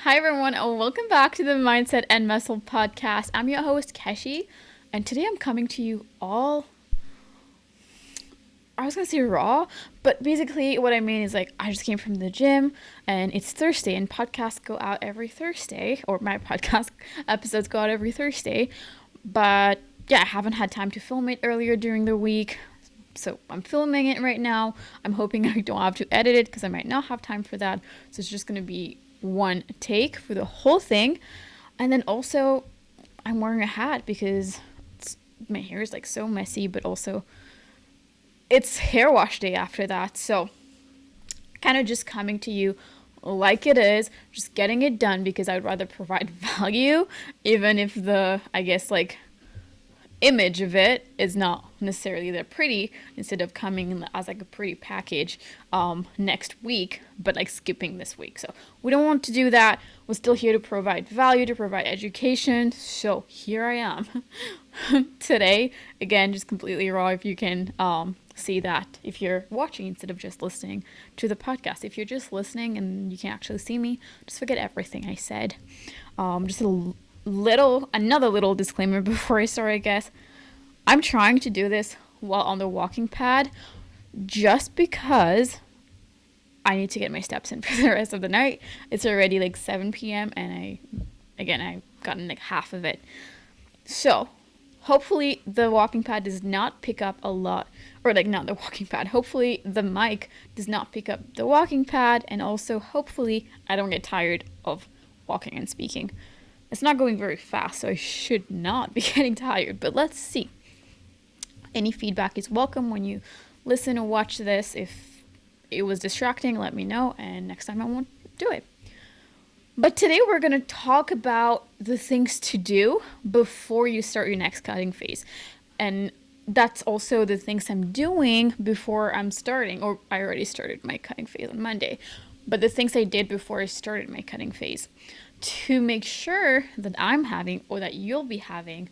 Hi everyone, and welcome back to the Mindset and Muscle podcast. I'm your host Keshi, and today I'm coming to you I was gonna say raw, but basically what I mean is I just came from the gym and it's Thursday and podcasts go out every Thursday, or my podcast episodes go out every Thursday. But yeah, I haven't had time to film it earlier during the week. So I'm filming it right now. I'm hoping I don't have to edit it because I might not have time for that. So it's just gonna be one take for the whole thing. And then also I'm wearing a hat because my hair is so messy, but also it's hair wash day after that. So kind of just coming to you like it is, just getting it done because I'd rather provide value, even if the, image of it is not necessarily that pretty, instead of coming in as a pretty package next week, but skipping this week. So we don't want to do that. We're still here to provide value, to provide education. So here I am today, again, just completely raw. If you can see that if you're watching instead of just listening to the podcast. If you're just listening and you can't actually see me, just forget everything I said. Just another little disclaimer before I start, I guess. I'm trying to do this while on the walking pad just because I need to get my steps in for the rest of the night. It's already 7 p.m. and I've gotten half of it. So hopefully the walking pad does not pick up a lot, or not the walking pad. Hopefully the mic does not pick up the walking pad, and also hopefully I don't get tired of walking and speaking. It's not going very fast, so I should not be getting tired, but let's see. Any feedback is welcome when you listen or watch this. If it was distracting, let me know, and next time I won't do it. But today we're going to talk about the things to do before you start your next cutting phase. And that's also the things I'm doing before I'm starting, or I already started my cutting phase on Monday. But the things I did before I started my cutting phase to make sure that I'm having, or that you'll be having,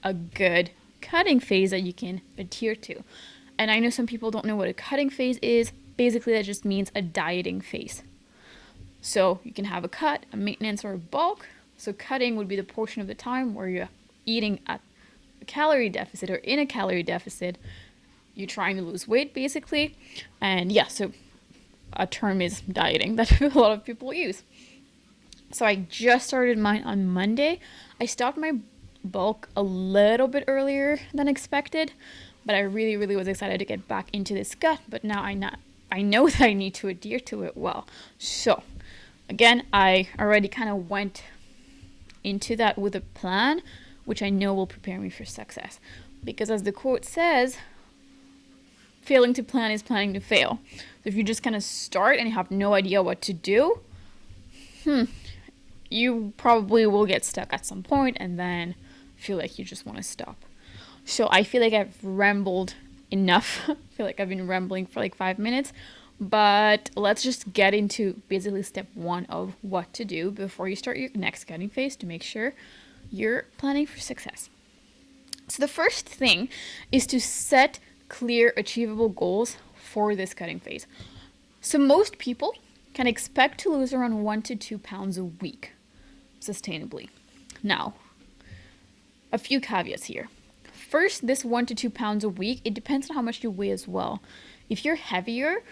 a good cutting phase that you can adhere to. And I know some people don't know what a cutting phase is. Basically, that just means a dieting phase. So you can have a cut, a maintenance, or a bulk. So cutting would be the portion of the time where you're eating at a calorie deficit or in a calorie deficit. You're trying to lose weight, basically. And yeah, so a term is dieting that a lot of people use. So I just started mine on Monday. I stopped my bulk a little bit earlier than expected, but I really, really was excited to get back into this gut. But now I know that I need to adhere to it well. So again, I already kind of went into that with a plan, which I know will prepare me for success. Because as the quote says, failing to plan is planning to fail. So if you just kind of start and you have no idea what to do, you probably will get stuck at some point and then feel like you just want to stop. So I feel like I've rambled enough. I feel like I've been rambling for 5 minutes. But let's just get into basically step 1 of what to do before you start your next cutting phase to make sure you're planning for success. So the first thing is to set clear, achievable goals for this cutting phase. So most people can expect to lose around 1 to 2 pounds a week sustainably. Now, a few caveats here. First, this 1 to 2 pounds a week, it depends on how much you weigh as well. If you're heavier,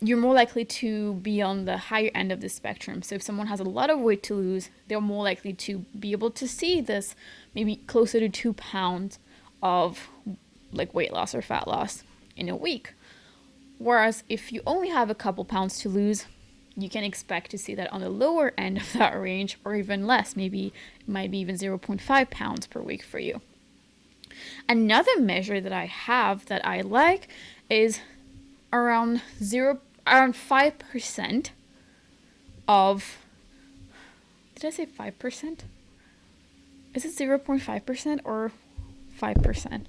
you're more likely to be on the higher end of the spectrum. So if someone has a lot of weight to lose, they're more likely to be able to see this maybe closer to 2 pounds of weight loss or fat loss in a week. Whereas if you only have a couple pounds to lose, you can expect to see that on the lower end of that range, or even less. Maybe it might be even 0.5 pounds per week for you. Another measure that I have that I like is around 5% of, did I say 5%? Is it 0.5% or 5%?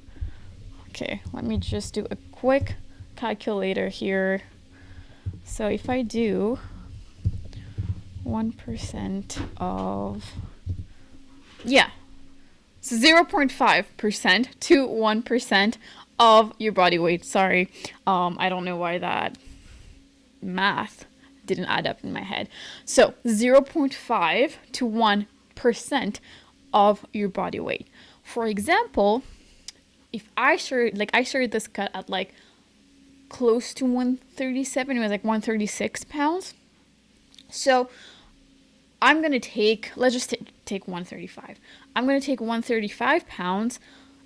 Okay, let me just do a quick calculator here. So if I do 1% of, so 0.5% to 1% of your body weight. Sorry, I don't know why that math didn't add up in my head. So 0.5 to 1% of your body weight. For example, if I started this cut at like close to 137, it was like 136 pounds. So I'm going to take, let's just take 135. I'm going to take 135 pounds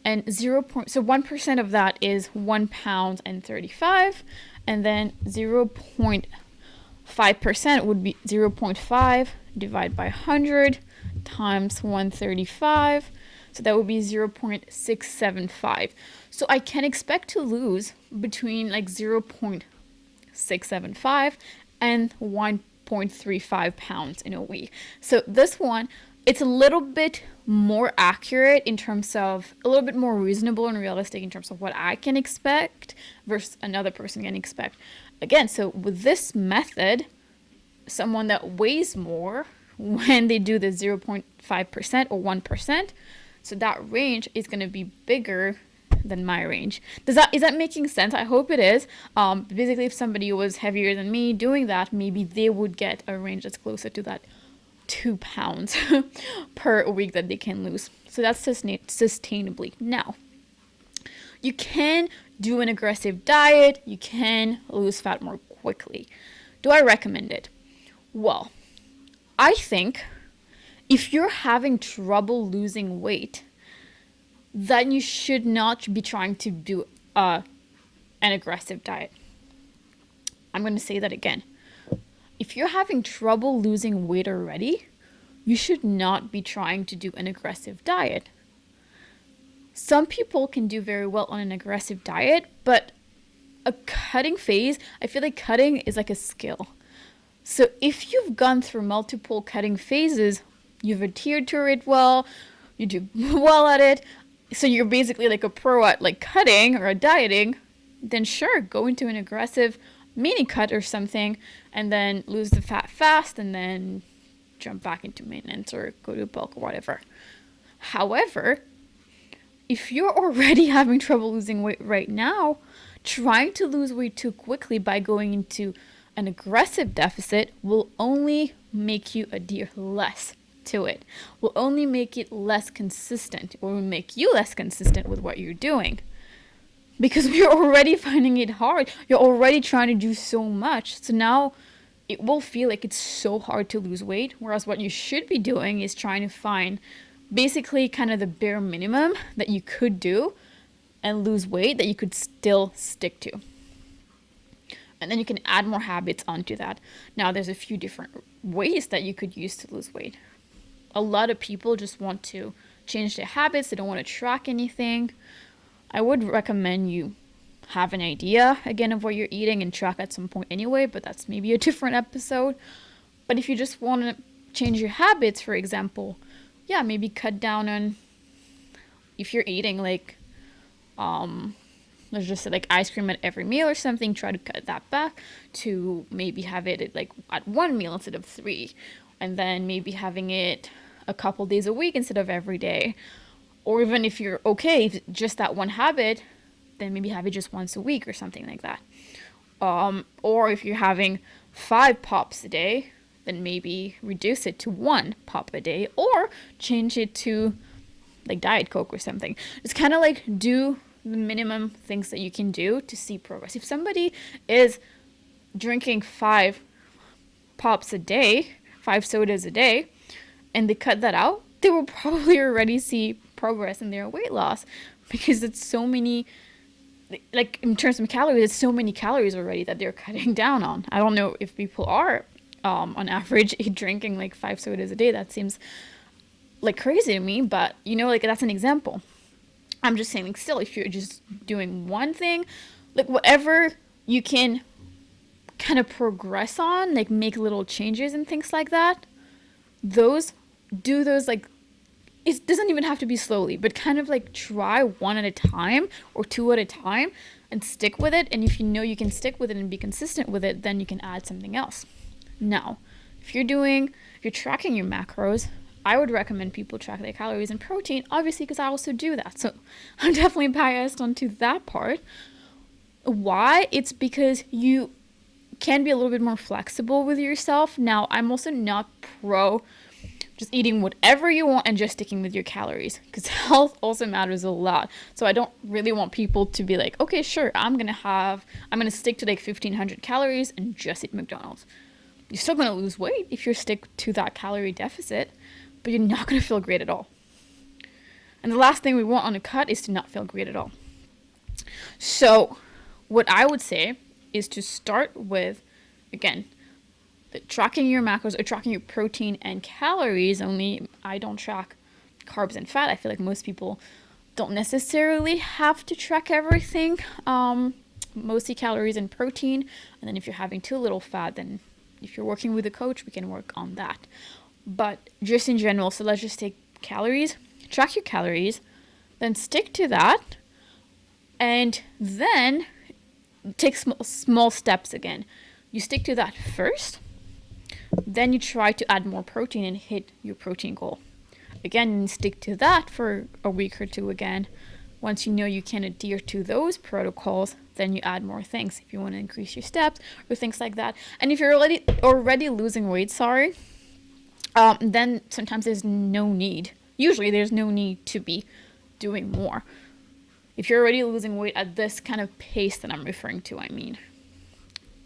and so 1% of that is 1 pound and 35. And then 0.5% would be 0.5 divided by 100 times 135. So that would be 0.675. So I can expect to lose between like 0.675 and 1.35 pounds in a week. So this one, it's a little bit more accurate in terms of, a little bit more reasonable and realistic in terms of what I can expect versus another person can expect. Again, so with this method, someone that weighs more, when they do the 0.5% or 1%, so that range is going to be bigger than my range. Is that making sense? I hope it is. Basically, if somebody was heavier than me doing that, maybe they would get a range that's closer to that 2 pounds per week that they can lose. So that's sustainably. Now, you can do an aggressive diet. You can lose fat more quickly. Do I recommend it? Well, I think if you're having trouble losing weight, then you should not be trying to do an aggressive diet. I'm going to say that again. If you're having trouble losing weight already, you should not be trying to do an aggressive diet. Some people can do very well on an aggressive diet, but a cutting phase, I feel like cutting is like a skill. So if you've gone through multiple cutting phases, you've adhered to it well, you do well at it, so you're basically like a pro at like cutting or dieting, then sure, go into an aggressive mini cut or something and then lose the fat fast and then jump back into maintenance or go to bulk or whatever. However, if you're already having trouble losing weight right now, trying to lose weight too quickly by going into an aggressive deficit will only make you adhere less to it, will only make it less consistent, or will make you less consistent with what you're doing. Because we're already finding it hard. You're already trying to do so much. So now it will feel like it's so hard to lose weight. Whereas what you should be doing is trying to find basically kind of the bare minimum that you could do and lose weight that you could still stick to. And then you can add more habits onto that. Now there's a few different ways that you could use to lose weight. A lot of people just want to change their habits. They don't want to track anything. I would recommend you have an idea, again, of what you're eating and track at some point anyway, but that's maybe a different episode. But if you just want to change your habits, for example, yeah, maybe cut down on, if you're eating like, let's just say like ice cream at every meal or something, try to cut that back to maybe have it at one meal instead of 3. And then maybe having it a couple days a week instead of every day. Or even if you're okay, if just that one habit, then maybe have it just once a week or something like that. Or if you're having 5 pops a day, then maybe reduce it to 1 pop a day, or change it to like Diet Coke or something. It's kind of like do the minimum things that you can do to see progress. If somebody is drinking 5 pops a day, 5 sodas a day, and they cut that out, they will probably already see progress in their weight loss, because it's so many, like in terms of calories, it's so many calories already that they're cutting down on. I don't know if people are on average drinking like 5 sodas a day. That seems like crazy to me, but like that's an example. I'm just saying, like, still, if you're just doing one thing, like whatever you can kind of progress on, like make little changes and things like that, do those like, it doesn't even have to be slowly, but kind of like try 1 at a time or 2 at a time and stick with it. And if you can stick with it and be consistent with it, then you can add something else. Now, if you're tracking your macros, I would recommend people track their calories and protein, obviously, because I also do that. So I'm definitely biased onto that part. Why? It's because you can be a little bit more flexible with yourself. Now, I'm also not pro just eating whatever you want and just sticking with your calories, because health also matters a lot. So I don't really want people to be like, okay, sure, I'm gonna stick to like 1,500 calories and just eat McDonald's. You're still gonna lose weight if you stick to that calorie deficit, but you're not gonna feel great at all. And the last thing we want on a cut is to not feel great at all. So what I would say is to start with, again, tracking your macros or tracking your protein and calories. Only I don't track carbs and fat. I feel like most people don't necessarily have to track everything, mostly calories and protein. And then if you're having too little fat, then if you're working with a coach, we can work on that. But just in general, so let's just take calories, track your calories, then stick to that, and then take small steps again. You stick to that first, then you try to add more protein and hit your protein goal. Again, stick to that for a week or two again. Once you know you can adhere to those protocols, then you add more things if you want to increase your steps or things like that. And if you're already losing weight, then sometimes there's no need. Usually there's no need to be doing more. If you're already losing weight at this kind of pace that I'm referring to, I mean.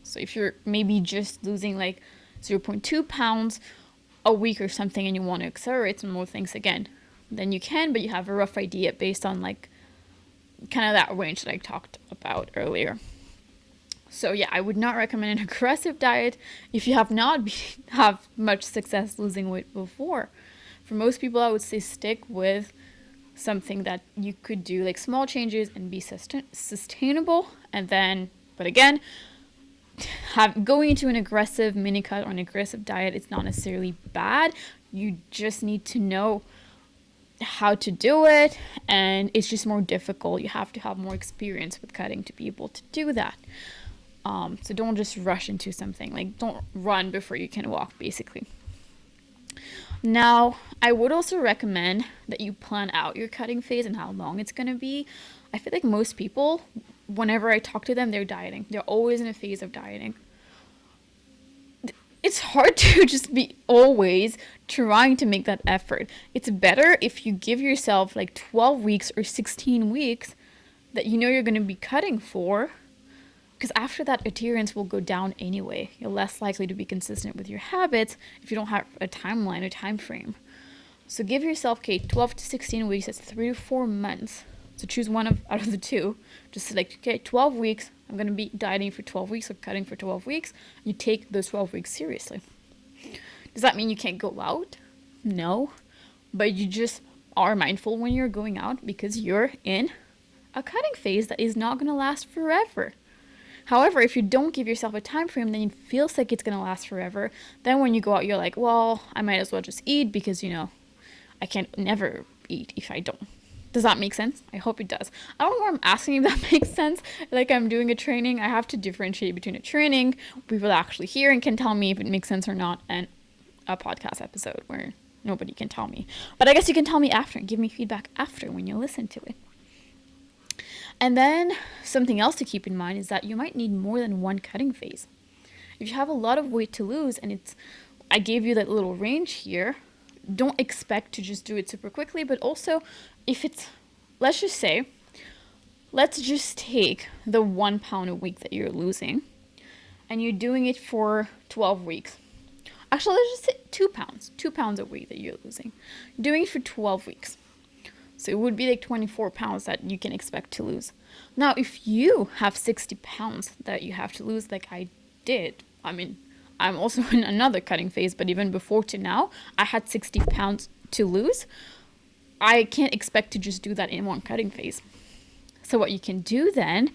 So if you're maybe just losing like 0.2 pounds a week or something and you want to accelerate some more things again, then you can, but you have a rough idea based on like kind of that range that I talked about earlier. So yeah, I would not recommend an aggressive diet if you have not have much success losing weight before. For most people, I would say stick with something that you could do, like small changes and be sustainable. And then, but again, going into an aggressive mini cut or an aggressive diet, it's not necessarily bad. You just need to know how to do it, and it's just more difficult. You have to have more experience with cutting to be able to do that. So don't just rush into something. Like, don't run before you can walk, basically. Now, I would also recommend that you plan out your cutting phase and how long it's going to be. I feel like most people, whenever I talk to them, they're dieting. They're always in a phase of dieting. It's hard to just be always trying to make that effort. It's better if you give yourself like 12 weeks or 16 weeks that you know you're going to be cutting for, because after that, adherence will go down anyway. You're less likely to be consistent with your habits if you don't have a timeline or time frame. So give yourself, 12 to 16 weeks, that's 3 to 4 months. So choose one out of the two. Just select, 12 weeks, I'm going to be dieting for 12 weeks or cutting for 12 weeks. You take those 12 weeks seriously. Does that mean you can't go out? No. But you just are mindful when you're going out because you're in a cutting phase that is not going to last forever. However, if you don't give yourself a time frame, then it feels like it's going to last forever. Then when you go out, you're like, well, I might as well just eat because, I can't never eat if I don't. Does that make sense? I hope it does. I don't know why I'm asking if that makes sense. Like I'm doing a training. I have to differentiate between a training, people actually hear and can tell me if it makes sense or not, and a podcast episode where nobody can tell me. But I guess you can tell me after and give me feedback after when you listen to it. And then something else to keep in mind is that you might need more than one cutting phase. If you have a lot of weight to lose and I gave you that little range here, don't expect to just do it super quickly, but also if let's just take the 1 pound a week that you're losing and you're doing it for 12 weeks. Actually, let's just say 2 pounds a week that you're losing. You're doing it for 12 weeks. So it would be like 24 pounds that you can expect to lose. Now, if you have 60 pounds that you have to lose like I did, I'm also in another cutting phase, but even before to now, I had 60 pounds to lose. I can't expect to just do that in one cutting phase. So what you can do then,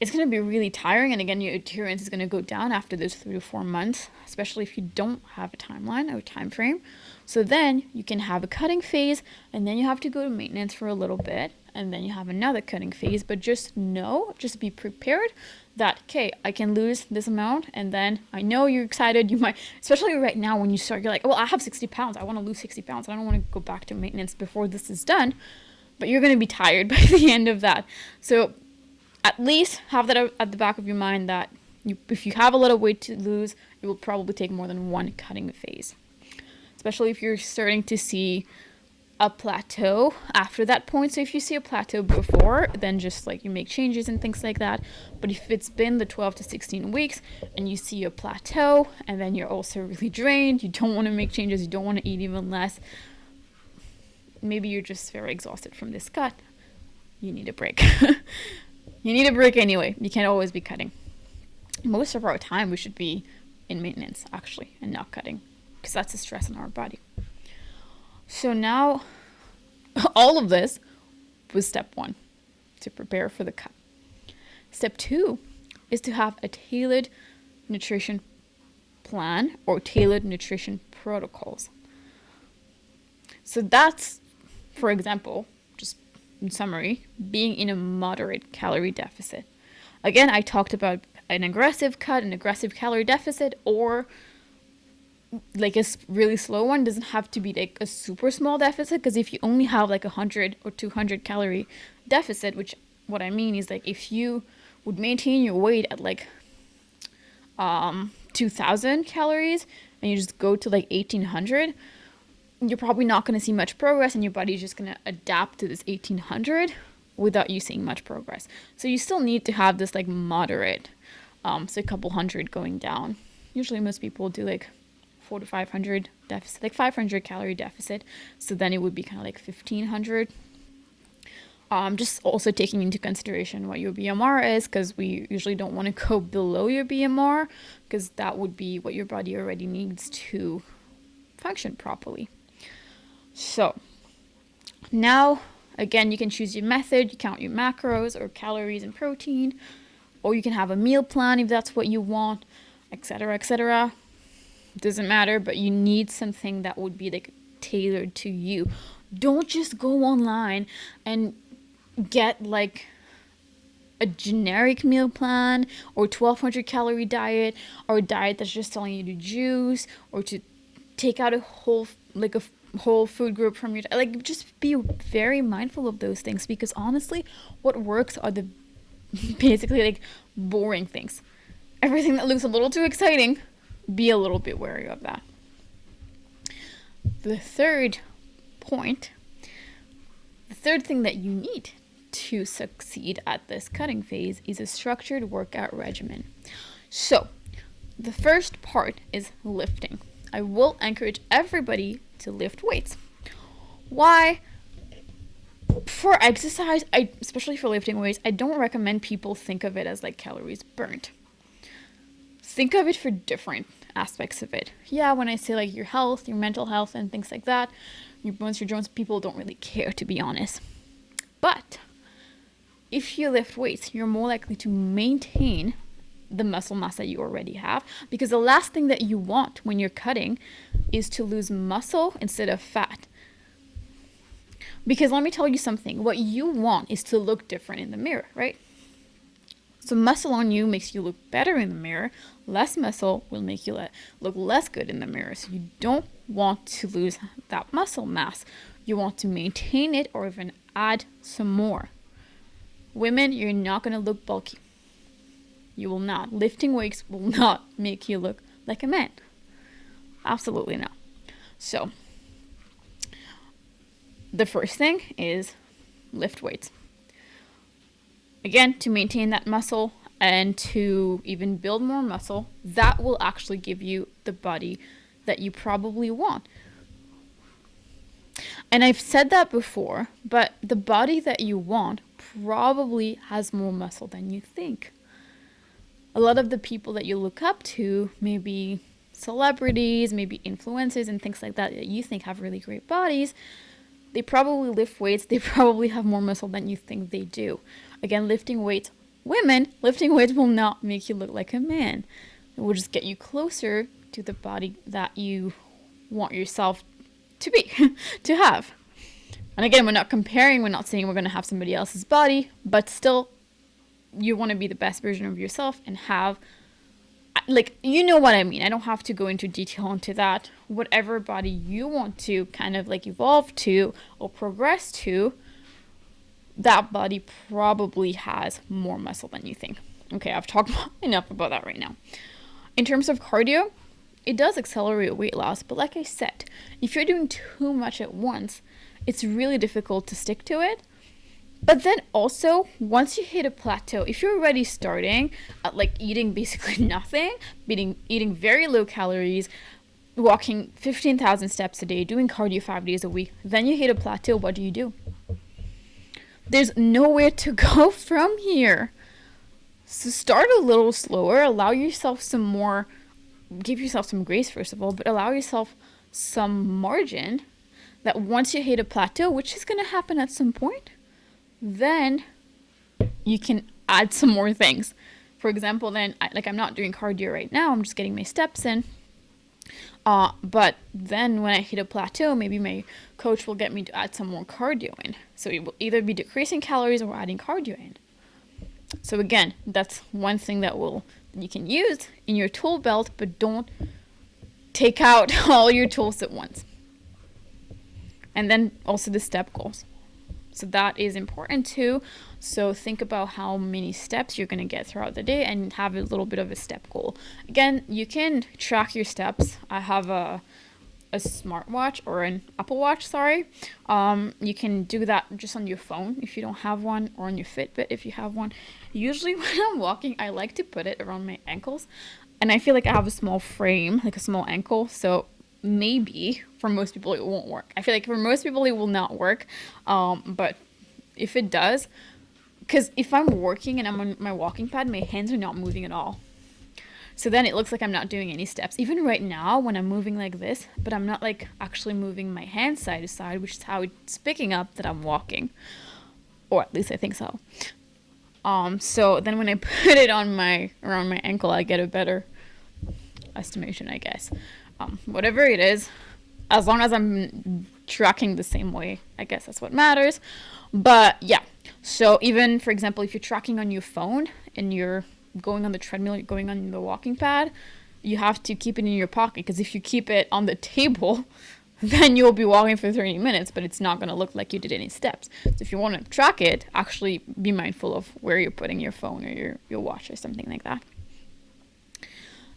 it's going to be really tiring. And again, your adherence is going to go down after those 3 to 4 months, especially if you don't have a timeline or a time frame. So then you can have a cutting phase and then you have to go to maintenance for a little bit. And then you have another cutting phase, but just be prepared that, I can lose this amount. And then I know you're excited. You might, especially right now when you start, you're like, well, I have 60 pounds. I want to lose 60 pounds. I don't want to go back to maintenance before this is done. But you're going to be tired by the end of that. So at least have that at the back of your mind that, If you have a lot of weight to lose, it will probably take more than one cutting phase, especially if you're starting to see a plateau after that point. So if you see a plateau before, then just like you make changes and things like that. But if it's been the 12 to 16 weeks and you see a plateau and then you're also really drained, you don't want to make changes, you don't want to eat even less, maybe you're just very exhausted from this cut, you need a break. You need a break anyway. You can't always be cutting. Most of our time we should be in maintenance actually and not cutting, because that's a stress on our body. So now all of this was step 1, to prepare for the cut. Step 2 is to have a tailored nutrition plan or tailored nutrition protocols. So that's, for example, just in summary, being in a moderate calorie deficit. Again, I talked about an aggressive cut, an aggressive calorie deficit, or like a really slow one. Doesn't have to be like a super small deficit, because if you only have like 100 or 200 calorie deficit, which what I mean is like if you would maintain your weight at like 2000 calories and you just go to like 1800, you're probably not going to see much progress, and your body's just going to adapt to this 1800 without you seeing much progress. So you still need to have this like moderate, so a couple hundred going down. Usually most people do like 400 to 500 deficit, like 500 calorie deficit. So then it would be kind of like 1500. Just also taking into consideration what your BMR is, because we usually don't want to go below your BMR, because that would be what your body already needs to function properly. So now, again, you can choose your method. You count your macros or calories and protein, or you can have a meal plan if that's what you want, etc., etc. Doesn't matter, but you need something that would be like tailored to you. Don't just go online and get like a generic meal plan or 1200 calorie diet, or a diet that's just telling you to juice or to take out a whole food group from your, like, just be very mindful of those things, because honestly what works are the basically like boring things. Everything that looks a little too exciting, be a little bit wary of that. The third thing that you need to succeed at this cutting phase is a structured workout regimen. So the first part is lifting. I will encourage everybody to lift weights. Why? For exercise, especially for lifting weights, I don't recommend people think of it as like calories burnt. Think of it for different aspects of it. Yeah, when I say like your health, your mental health and things like that, your bones, your joints, people don't really care, to be honest. But if you lift weights, you're more likely to maintain the muscle mass that you already have, because the last thing that you want when you're cutting is to lose muscle instead of fat. Because let me tell you something, what you want is to look different in the mirror, right? So muscle on you makes you look better in the mirror. Less muscle will make you look less good in the mirror. So you don't want to lose that muscle mass. You want to maintain it or even add some more. Women, you're not going to look bulky. You will not. Lifting weights will not make you look like a man. Absolutely not. So the first thing is lift weights. Again, to maintain that muscle and to even build more muscle, that will actually give you the body that you probably want. And I've said that before, but the body that you want probably has more muscle than you think. A lot of the people that you look up to, maybe celebrities, maybe influencers and things like that you think have really great bodies, they probably lift weights. They probably have more muscle than you think they do. Again, lifting weights will not make you look like a man. It will just get you closer to the body that you want yourself to be, to have. And again, we're not comparing, we're not saying we're going to have somebody else's body, but still, you want to be the best version of yourself and have, like, you know what I mean. I don't have to go into detail into that. Whatever body you want to kind of like evolve to or progress to, that body probably has more muscle than you think. Okay, I've talked enough about that right now. In terms of cardio, it does accelerate weight loss, but like I said, if you're doing too much at once, it's really difficult to stick to it. But then also, once you hit a plateau, if you're already starting at like eating basically nothing, eating very low calories, walking 15,000 steps a day, doing cardio 5 days a week, then you hit a plateau, what do? There's nowhere to go from here. So start a little slower, allow yourself some more, give yourself some grace first of all, but allow yourself some margin that once you hit a plateau, which is going to happen at some point, then you can add some more things. For example, then, I'm not doing cardio right now, I'm just getting my steps in. But then when I hit a plateau, maybe my coach will get me to add some more cardio in. So it will either be decreasing calories or adding cardio in. So again, that's one thing that you can use in your tool belt, but don't take out all your tools at once. And then also the step goals. So that is important too. So think about how many steps you're going to get throughout the day and have a little bit of a step goal. Again, you can track your steps. I have a smartwatch or an Apple Watch, sorry. You can do that just on your phone if you don't have one, or on your Fitbit if you have one. Usually when I'm walking, I like to put it around my ankles, and I feel like I have a small frame, like a small ankle, so maybe for most people it won't work. I feel like for most people it will not work, but if it does, because if I'm working and I'm on my walking pad, my hands are not moving at all. So then it looks like I'm not doing any steps. Even right now when I'm moving like this, but I'm not like actually moving my hands side to side, which is how it's picking up that I'm walking. Or at least I think so. So then when I put it on around my ankle, I get a better estimation, I guess. Whatever it is, as long as I'm tracking the same way, I guess that's what matters. But yeah, so even for example, if you're tracking on your phone and you're going on the treadmill, you're going on the walking pad, you have to keep it in your pocket, because if you keep it on the table, then you'll be walking for 30 minutes, but it's not going to look like you did any steps. So if you want to track it, actually be mindful of where you're putting your phone or your watch or something like that.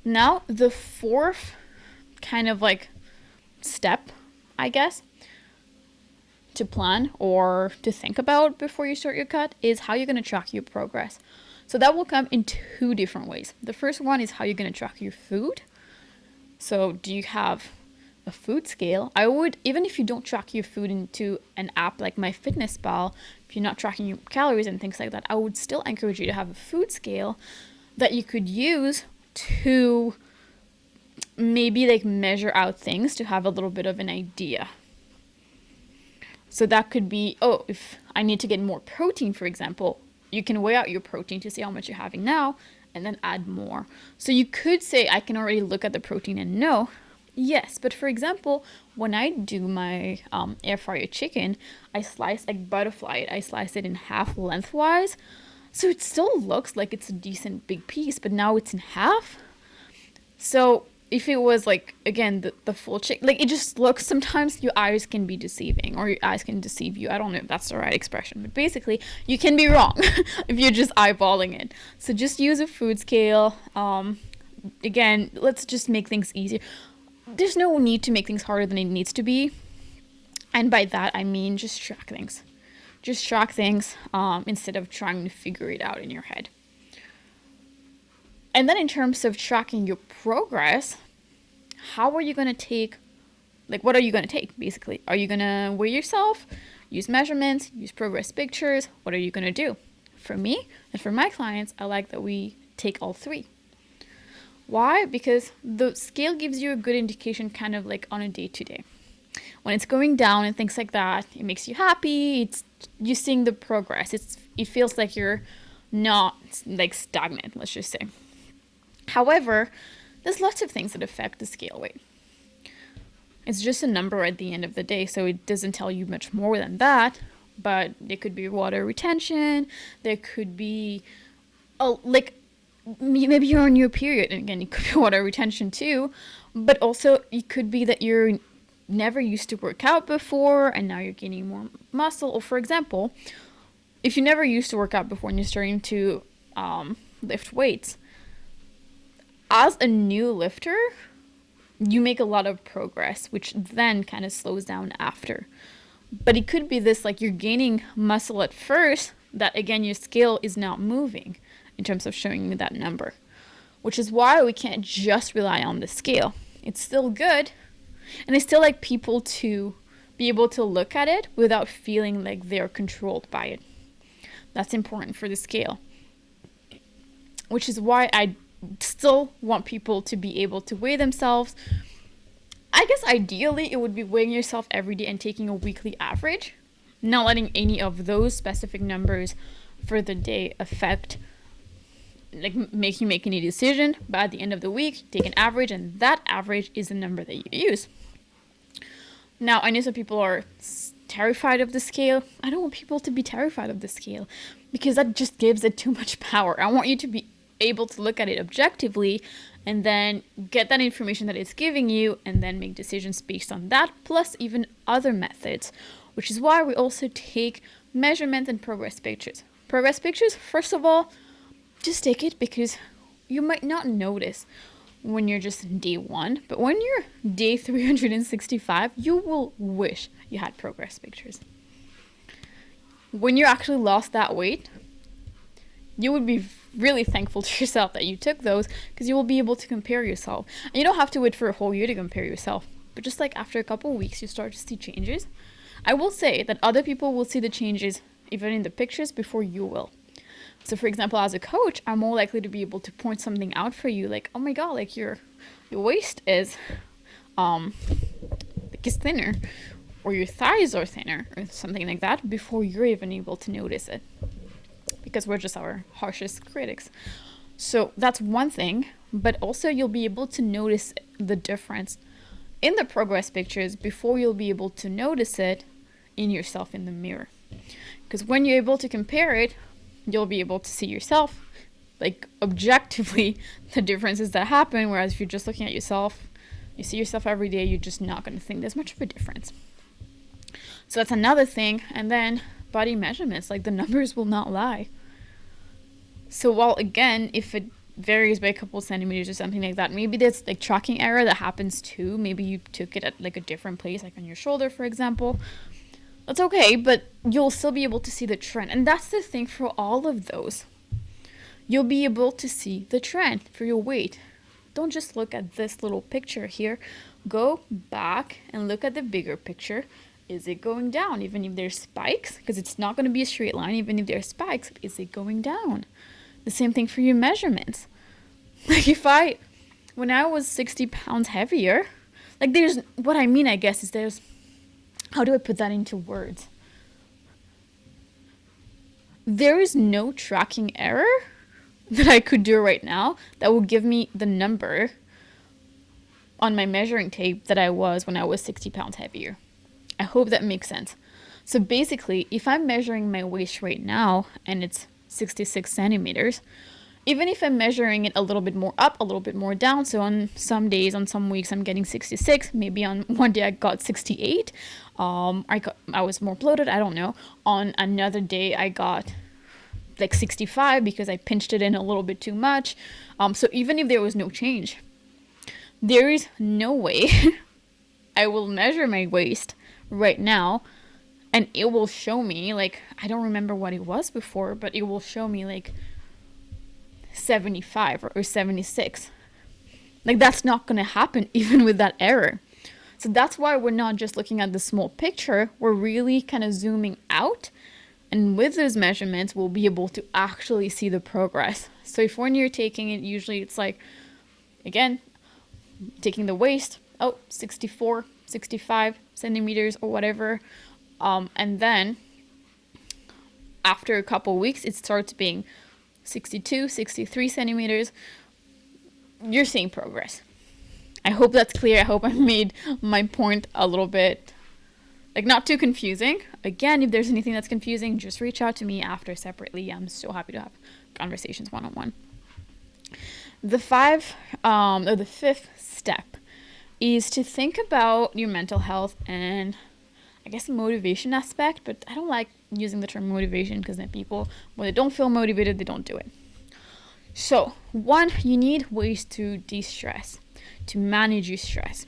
Now, the fourth kind of like step, I guess, to plan or to think about before you start your cut is how you're going to track your progress. So that will come in two different ways. The first one is how you're going to track your food. So do you have a food scale? I would, even if you don't track your food into an app like MyFitnessPal, if you're not tracking your calories and things like that, I would still encourage you to have a food scale that you could use to maybe like measure out things, to have a little bit of an idea. So that could be, if I need to get more protein, for example, you can weigh out your protein to see how much you're having now and then add more. So you could say, I can already look at the protein and know. Yes, but for example, when I do my air fryer chicken, I butterfly it. I slice it in half lengthwise. So it still looks like it's a decent big piece, but now it's in half. So if it was like, again, the full chicken, like it just looks, sometimes your eyes can be deceiving, or your eyes can deceive you. I don't know if that's the right expression, but basically you can be wrong if you're just eyeballing it. So just use a food scale. Again, let's just make things easier. There's no need to make things harder than it needs to be. And by that, I mean just track things. Just track things instead of trying to figure it out in your head. And then in terms of tracking your progress, how are you going to take, like what are you going to take basically? Are you going to weigh yourself, use measurements, use progress pictures? What are you going to do? For me and for my clients, I like that we take all three. Why? Because the scale gives you a good indication kind of like on a day-to-day. When it's going down and things like that, it makes you happy. You're seeing the progress. It feels like you're not like stagnant, let's just say. However, there's lots of things that affect the scale weight. It's just a number at the end of the day, so it doesn't tell you much more than that. But there could be water retention. There could be, maybe you're on your period, and again, it could be water retention too. But also, it could be that you're never used to work out before, and now you're gaining more muscle. Or for example, if you never used to work out before and you're starting to lift weights, as a new lifter, you make a lot of progress, which then kind of slows down after. But it could be this, like, you're gaining muscle at first, that again, your scale is not moving in terms of showing you that number, which is why we can't just rely on the scale. It's still good. And I still like people to be able to look at it without feeling like they're controlled by it. That's important for the scale, which is why I still want people to be able to weigh themselves. I guess ideally it would be weighing yourself every day and taking a weekly average, not letting any of those specific numbers for the day affect, like, make you make any decision. But at the end of the week, take an average, and that average is the number that you use. Now, I know some people are terrified of the scale. I don't want people to be terrified of the scale, because that just gives it too much power. I want you to be able to look at it objectively and then get that information that it's giving you and then make decisions based on that, plus even other methods, which is why we also take measurements and progress pictures. Progress pictures, first of all, just take it because you might not notice when you're just day 1, but when you're day 365, you will wish you had progress pictures. When you actually lost that weight, you would be really thankful to yourself that you took those, because you will be able to compare yourself. And you don't have to wait for a whole year to compare yourself, but just like after a couple of weeks, you start to see changes. I will say that other people will see the changes even in the pictures before you will. So for example, as a coach, I'm more likely to be able to point something out for you, like, oh my god, like your waist is is thinner, or your thighs are thinner, or something like that, before you're even able to notice it, because we're just our harshest critics. So that's one thing, but also you'll be able to notice the difference in the progress pictures before you'll be able to notice it in yourself in the mirror. Because when you're able to compare it, you'll be able to see yourself, like, objectively, the differences that happen, whereas if you're just looking at yourself, you see yourself every day, you're just not going to think there's much of a difference. So that's another thing. And then body measurements, like, the numbers will not lie. So while, again, if it varies by a couple centimeters or something like that, maybe there's, like, tracking error that happens too. Maybe you took it at, like, a different place, like on your shoulder, for example. That's okay, but you'll still be able to see the trend. And that's the thing for all of those. You'll be able to see the trend for your weight. Don't just look at this little picture here. Go back and look at the bigger picture. Is it going down? Even if there's spikes, because it's not going to be a straight line, even if there's spikes, is it going down? The same thing for your measurements. Like, when I was 60 pounds heavier, like, there's, what I mean, I guess, is there's, how do I put that into words? There is no tracking error that I could do right now that will give me the number on my measuring tape that I was when I was 60 pounds heavier. I hope that makes sense. So basically, if I'm measuring my waist right now and it's 66 centimeters, even if I'm measuring it a little bit more up, a little bit more down, so on some days, on some weeks, I'm getting 66, maybe on one day I got 68, I was more bloated, I don't know. On another day, I got like 65 because I pinched it in a little bit too much. So even if there was no change, there is no way I will measure my waist right now and it will show me, like, I don't remember what it was before, but it will show me like 75 or 76. Like, that's not going to happen even with that error. So that's why we're not just looking at the small picture, we're really kind of zooming out, and with those measurements we'll be able to actually see the progress. So if when you're taking it, usually it's like, again, taking the waist, 64, 65 centimeters or whatever, and then after a couple weeks it starts being 62, 63 centimeters, you're seeing progress. I hope that's clear. I hope I made my point a little bit, like, not too confusing. Again, if there's anything that's confusing, just reach out to me after separately. I'm so happy to have conversations one-on-one. The fifth step is to think about your mental health and I guess, the motivation aspect, but I don't like using the term motivation because then people, when they don't feel motivated, they don't do it. So, one, you need ways to de-stress, to manage your stress.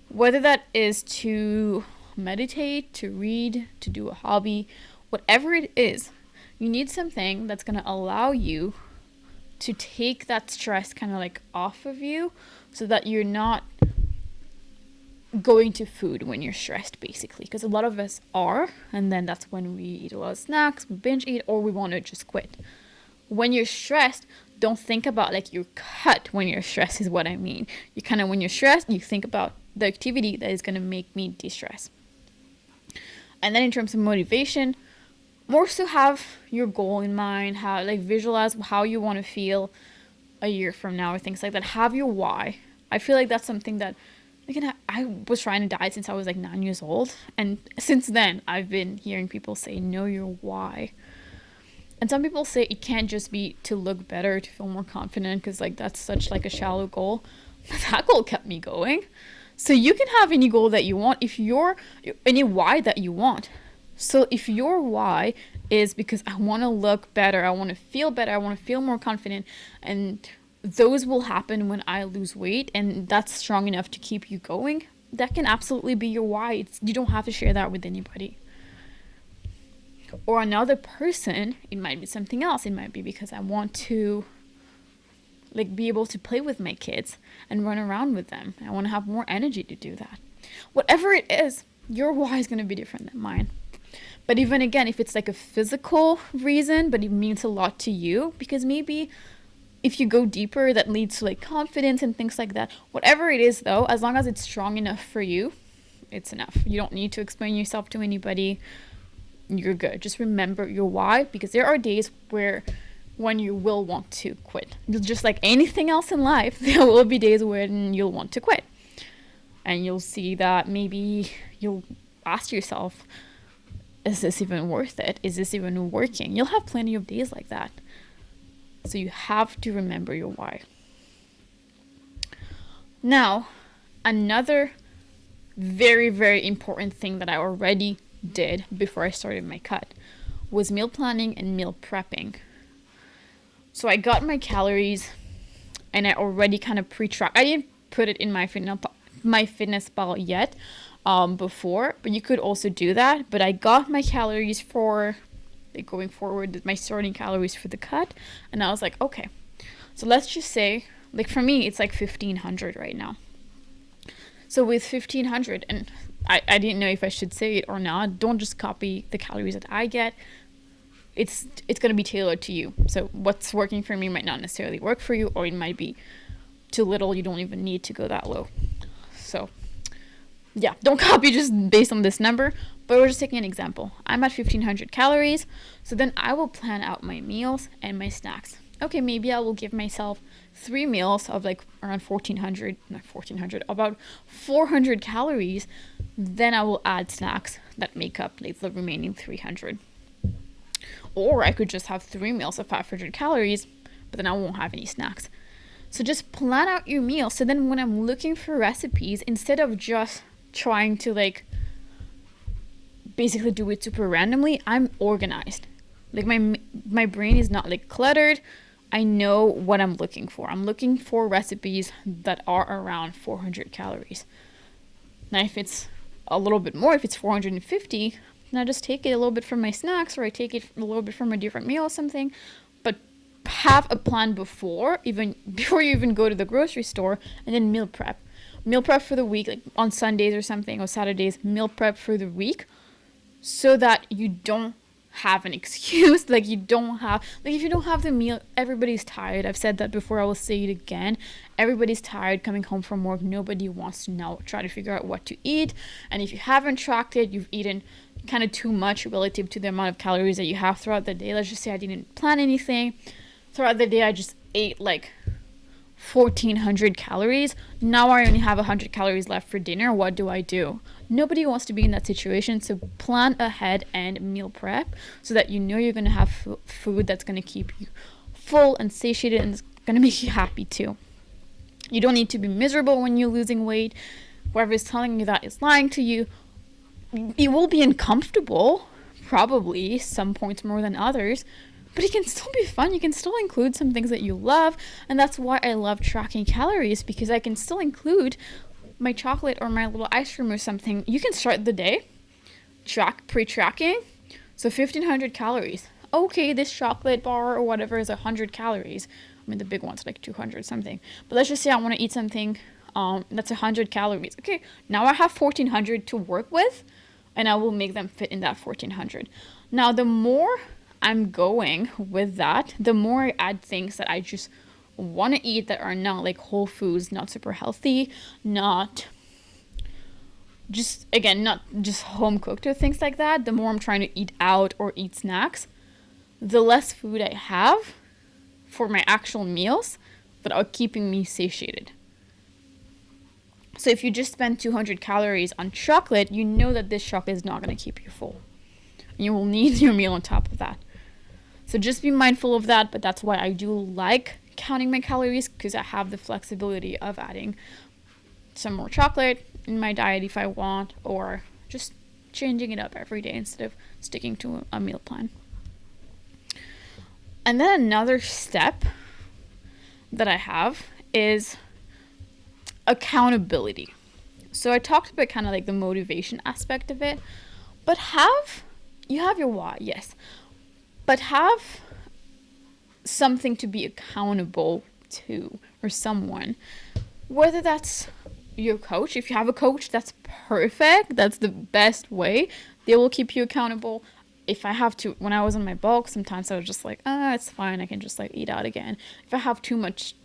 Whether that is to meditate, to read, to do a hobby, whatever it is, you need something that's going to allow you to take that stress kind of like off of you so that you're not going to food when you're stressed, basically, because a lot of us are, and then that's when we eat a lot of snacks, we binge eat, or we want to just quit. When you're stressed, don't think about like your cut when you're stressed is what I mean. You kind of, when you're stressed, you think about the activity that is going to make me de-stress. And then in terms of motivation, more so have your goal in mind, how like visualize how you want to feel a year from now or things like that. Have your why. I feel like that's something that again, I was trying to diet since I was like 9 years old, and since then I've been hearing people say know your why. And some people say it can't just be to look better, to feel more confident, because like that's such like a shallow goal. But that goal kept me going. So you can have any goal that you want, if you're any why that you want. So if your why is because I want to look better, I want to feel better, I want to feel more confident, and those will happen when I lose weight, and that's strong enough to keep you going, that can absolutely be your why. You don't have to share that with anybody. Or another person, it might be something else. It might be because I want to like be able to play with my kids and run around with them. I want to have more energy to do that. Whatever it is, your why is going to be different than mine. But even again, if it's like a physical reason, but it means a lot to you, because maybe if you go deeper, that leads to like confidence and things like that. Whatever it is though, as long as it's strong enough for you, it's enough. You don't need to explain yourself to anybody. You're good. Just remember your why, because there are days when you will want to quit. Just like anything else in life, there will be days when you'll want to quit. And you'll see that maybe you'll ask yourself, is this even worth it? Is this even working? You'll have plenty of days like that. So you have to remember your why. Now, another very, very important thing that I already did before I started my cut was meal planning and meal prepping. So I got my calories and I already kind of pre-tracked. I didn't put it in MyFitnessPal yet before, but you could also do that. But I got my calories for going forward, my starting calories for the cut, and I was like, okay, so let's just say, like for me, it's like 1,500 right now. So with 1,500, and I didn't know if I should say it or not, don't just copy the calories that I get. It's going to be tailored to you. So what's working for me might not necessarily work for you, or it might be too little. You don't even need to go that low. So yeah, don't copy just based on this number, but we're just taking an example. I'm at 1,500 calories, so then I will plan out my meals and my snacks. Okay, maybe I will give myself 3 meals of like around 1,400, about 400 calories. Then I will add snacks that make up like the remaining 300. Or I could just have 3 meals of 500 calories, but then I won't have any snacks. So just plan out your meal. So then when I'm looking for recipes, instead of just trying to like basically do it super randomly, I'm organized. Like my brain is not like cluttered. I know what I'm looking for. I'm looking for recipes that are around 400 calories. Now if it's a little bit more, if it's 450, then I just take it a little bit from my snacks, or I take it a little bit from a different meal or something. But have a plan before you even go to the grocery store, and then meal prep for the week, like on Sundays or something, or Saturdays, meal prep for the week, so that you don't have an excuse. Like if you don't have the meal, everybody's tired. I've said that before, I will say it again. Everybody's tired coming home from work. Nobody wants to now try to figure out what to eat, and if you haven't tracked it, you've eaten kind of too much relative to the amount of calories that you have throughout the day. Let's just say I didn't plan anything throughout the day. I just ate like 1,400 calories. Now I only have 100 calories left for dinner. What do? Nobody wants to be in that situation. So plan ahead and meal prep so that you know you're going to have food that's going to keep you full and satiated, and it's going to make you happy too. You don't need to be miserable when you're losing weight. Whoever is telling you that is lying to you. it will be uncomfortable, probably some points more than others, but it can still be fun. You can still include some things that you love, and that's why I love tracking calories, because I can still include my chocolate or my little ice cream or something. You can start the day pre-tracking, so 1,500 calories. Okay, this chocolate bar or whatever is 100 calories. I mean, the big one's like 200 something. But let's just say I want to eat something that's 100 calories. Okay, now I have 1,400 to work with, and I will make them fit in that 1,400. Now, the more I'm going with that, the more I add things that I just want to eat that are not like whole foods, not super healthy, not just home cooked or things like that. The more I'm trying to eat out or eat snacks, the less food I have for my actual meals that are keeping me satiated. So if you just spend 200 calories on chocolate, you know that this chocolate is not going to keep you full. You will need your meal on top of that. So just be mindful of that, but that's why I do like counting my calories, because I have the flexibility of adding some more chocolate in my diet if I want, or just changing it up every day instead of sticking to a meal plan. And then another step that I have is accountability. So I talked about kind of like the motivation aspect of it, but you have your why, yes, but have something to be accountable to, or someone, whether that's your coach. If you have a coach, that's perfect. That's the best way. They will keep you accountable. If I have to, when I was on my bulk, sometimes I was just like, it's fine, I can just like eat out again. If I have too much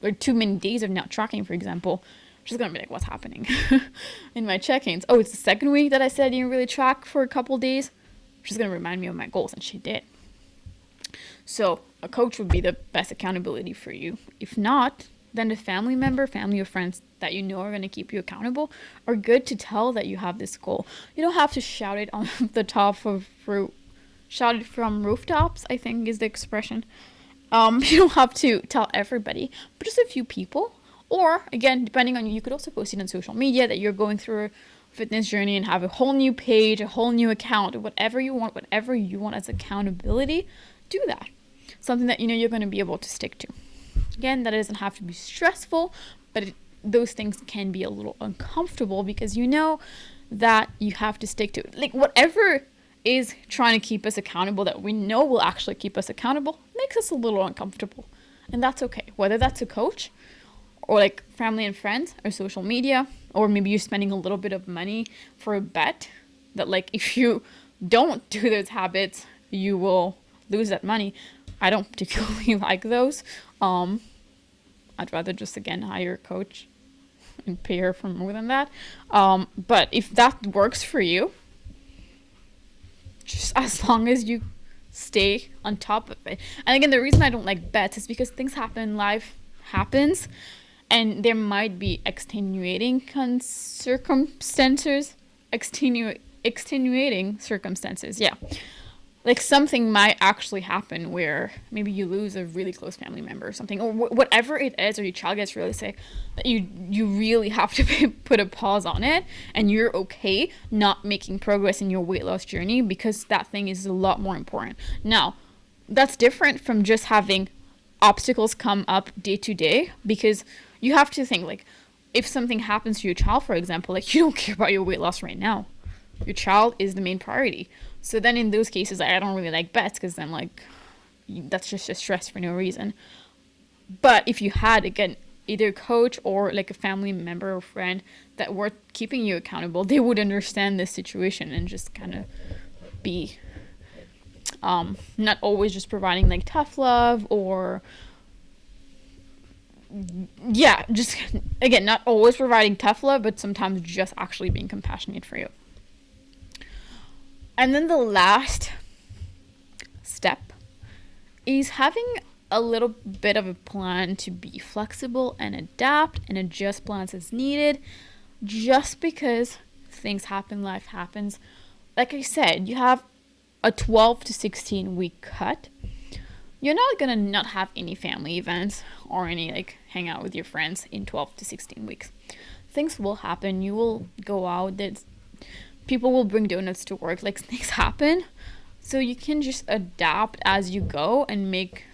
or too many days of not tracking, for example, I'm just gonna be like, what's happening in my check-ins? Oh, it's the second week that I said I didn't really track for a couple days. She's gonna remind me of my goals, and she did. So a coach would be the best accountability for you. If not, then a family member, family or friends that you know are going to keep you accountable are good to tell that you have this goal. You don't have to shout it on the top of shout it from rooftops, I think is the expression. You don't have to tell everybody, but just a few people. Or again, depending on you could also post it on social media that you're going through a fitness journey and have a whole new page, a whole new account, whatever you want as accountability, do that. Something that you know you're going to be able to stick to. Again, that doesn't have to be stressful, but those things can be a little uncomfortable because you know that you have to stick to it. Like whatever is trying to keep us accountable that we know will actually keep us accountable makes us a little uncomfortable. And that's okay. Whether that's a coach or like family and friends or social media, or maybe you're spending a little bit of money for a bet that like if you don't do those habits, you will lose that money. I don't particularly like those. I'd rather just again hire a coach and pay her for more than that. But if that works for you, just as long as you stay on top of it. And again, the reason I don't like bets is because things happen, life happens, and there might be extenuating circumstances. Extenuating circumstances, yeah. Like something might actually happen where maybe you lose a really close family member or something, or whatever it is, or your child gets really sick, that you really have to put a pause on it, and you're okay not making progress in your weight loss journey because that thing is a lot more important. Now, that's different from just having obstacles come up day to day, because you have to think like if something happens to your child, for example, like you don't care about your weight loss right now. Your child is the main priority. So then in those cases, I don't really like bets because then like that's just a stress for no reason. But if you had, again, either a coach or like a family member or friend that were keeping you accountable, they would understand this situation and just kind of be not always just providing like tough love or just again, not always providing tough love, but sometimes just actually being compassionate for you. And then the last step is having a little bit of a plan to be flexible and adapt and adjust plans as needed, just because things happen, life happens. Like I said, you have a 12 to 16 week cut. You're not going to not have any family events or any like hang out with your friends in 12 to 16 weeks. Things will happen. You will go out. People will bring donuts to work, like things happen. So you can just adapt as you go and make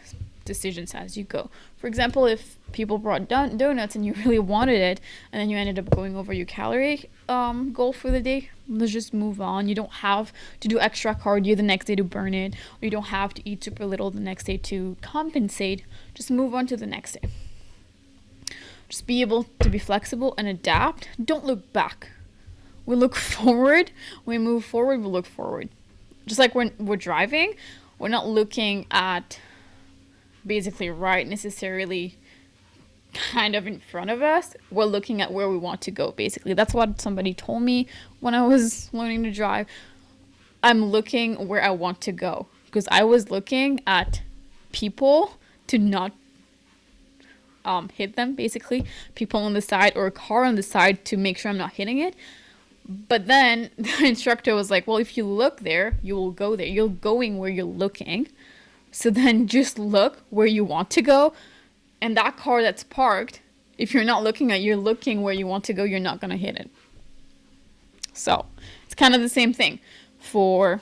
decisions as you go. For example, if people brought donuts and you really wanted it, and then you ended up going over your calorie goal for the day, let's just move on. You don't have to do extra cardio the next day to burn it, or you don't have to eat super little the next day to compensate. Just move on to the next day. Just be able to be flexible and adapt. Don't look back. We look forward. We move forward, we look forward. Just like when we're driving, we're not looking at basically right necessarily kind of in front of us. We're looking at where we want to go, basically. That's what somebody told me when I was learning to drive. I'm looking where I want to go, because I was looking at people to not hit them, basically. People on the side or a car on the side to make sure I'm not hitting it. But then the instructor was like, well, if you look there, you will go there. You're going where you're looking. So then just look where you want to go. And that car that's parked, if you're not looking at, you're looking where you want to go, you're not going to hit it. So it's kind of the same thing for,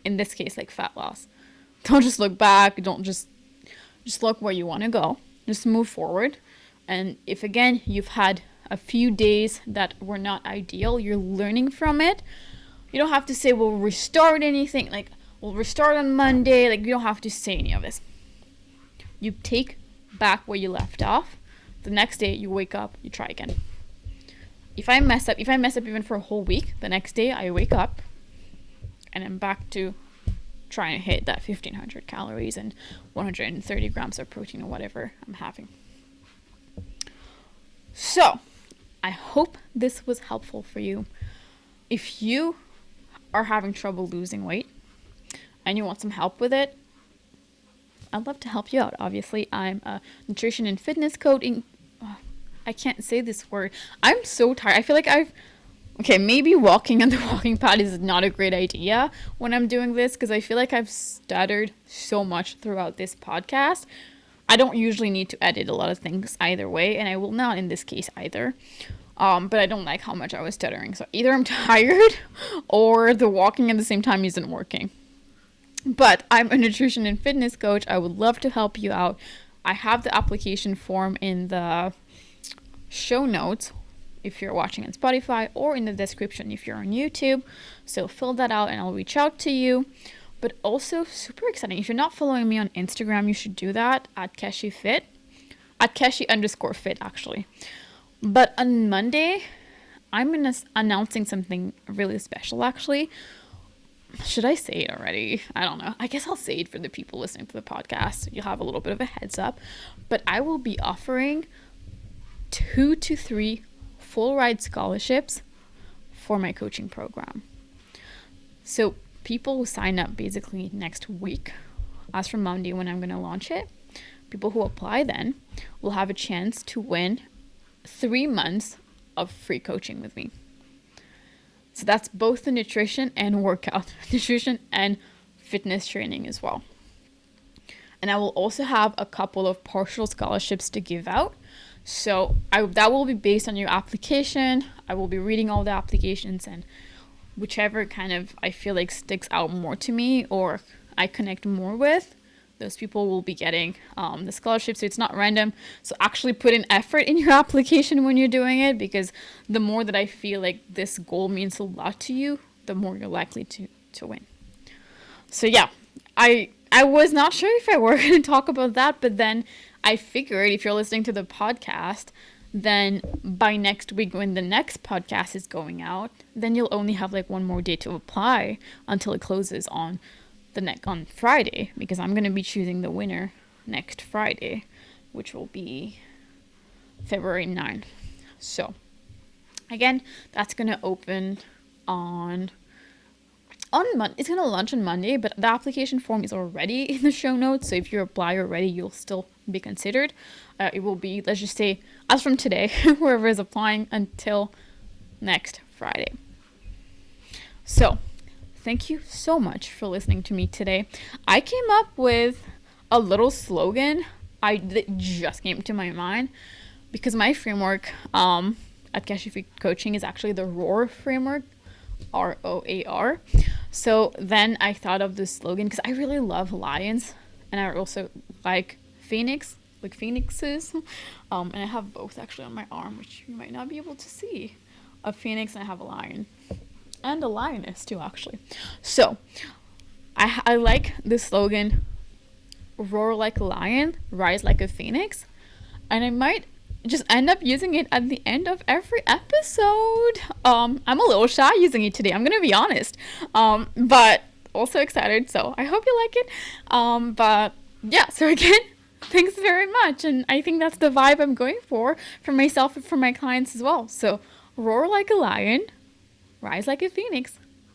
in this case, like fat loss. Don't just look back. Don't just look where you want to go. Just move forward. And if, again, you've had a few days that were not ideal, you're learning from it. You don't have to say, we'll restart anything. Like, we'll restart on Monday. Like, you don't have to say any of this. You take back where you left off. The next day, you wake up, you try again. If I mess up even for a whole week, the next day I wake up and I'm back to trying to hit that 1,500 calories and 130 grams of protein or whatever I'm having. So, I hope this was helpful for you. If you are having trouble losing weight and you want some help with it, I'd love to help you out. Obviously, I'm a nutrition and fitness coach. I can't say this word. I'm so tired. I feel like maybe walking on the walking pad is not a great idea when I'm doing this, because I feel like I've stuttered so much throughout this podcast. I don't usually need to edit a lot of things either way, and I will not in this case either. But I don't like how much I was stuttering. So either I'm tired or the walking at the same time isn't working. But I'm a nutrition and fitness coach. I would love to help you out. I have the application form in the show notes if you're watching on Spotify, or in the description if you're on YouTube. So fill that out and I'll reach out to you. But also super exciting. If you're not following me on Instagram, you should do that at @KeshiFit, at Keshi_fit actually. But on Monday, I'm announcing something really special actually. Should I say it already? I don't know. I guess I'll say it for the people listening to the podcast. You'll have a little bit of a heads up. But I will be offering 2 to 3 full ride scholarships for my coaching program. So people who sign up basically next week, as from Monday when I'm going to launch it, people who apply then will have a chance to win 3 months of free coaching with me. So that's both the nutrition and workout, nutrition and fitness training as well. And I will also have a couple of partial scholarships to give out. So that will be based on your application. I will be reading all the applications, and whichever kind of I feel like sticks out more to me or I connect more with, those people will be getting the scholarship. So it's not random. So actually put in effort in your application when you're doing it, because the more that I feel like this goal means a lot to you, the more you're likely to win. So yeah, I was not sure if I were going to talk about that, but then I figured if you're listening to the podcast, then by next week when the next podcast is going out, then you'll only have like one more day to apply until it closes on Friday, because I'm going to be choosing the winner next Friday, which will be February 9th. So again, that's going to open on Monday. It's going to launch on Monday, but the application form is already in the show notes. So if you apply already, you'll still be considered. It will be, let's just say, as from today, whoever is applying until next Friday. So thank you so much for listening to me today. I came up with a little slogan that just came to my mind, because my framework at Cashew Feet Coaching is actually the ROAR framework, ROAR. So then I thought of this slogan because I really love lions, and I also like phoenixes. And I have both actually on my arm, which you might not be able to see. A phoenix, and I have a lion. And a lioness too, actually. So I like the slogan, roar like a lion, rise like a phoenix. And I might just end up using it at the end of every episode. I'm a little shy using it today, I'm gonna be honest. But also excited, so I hope you like it. But yeah, so again, thanks very much. And I think that's the vibe I'm going for myself and for my clients as well. So roar like a lion, rise like a phoenix.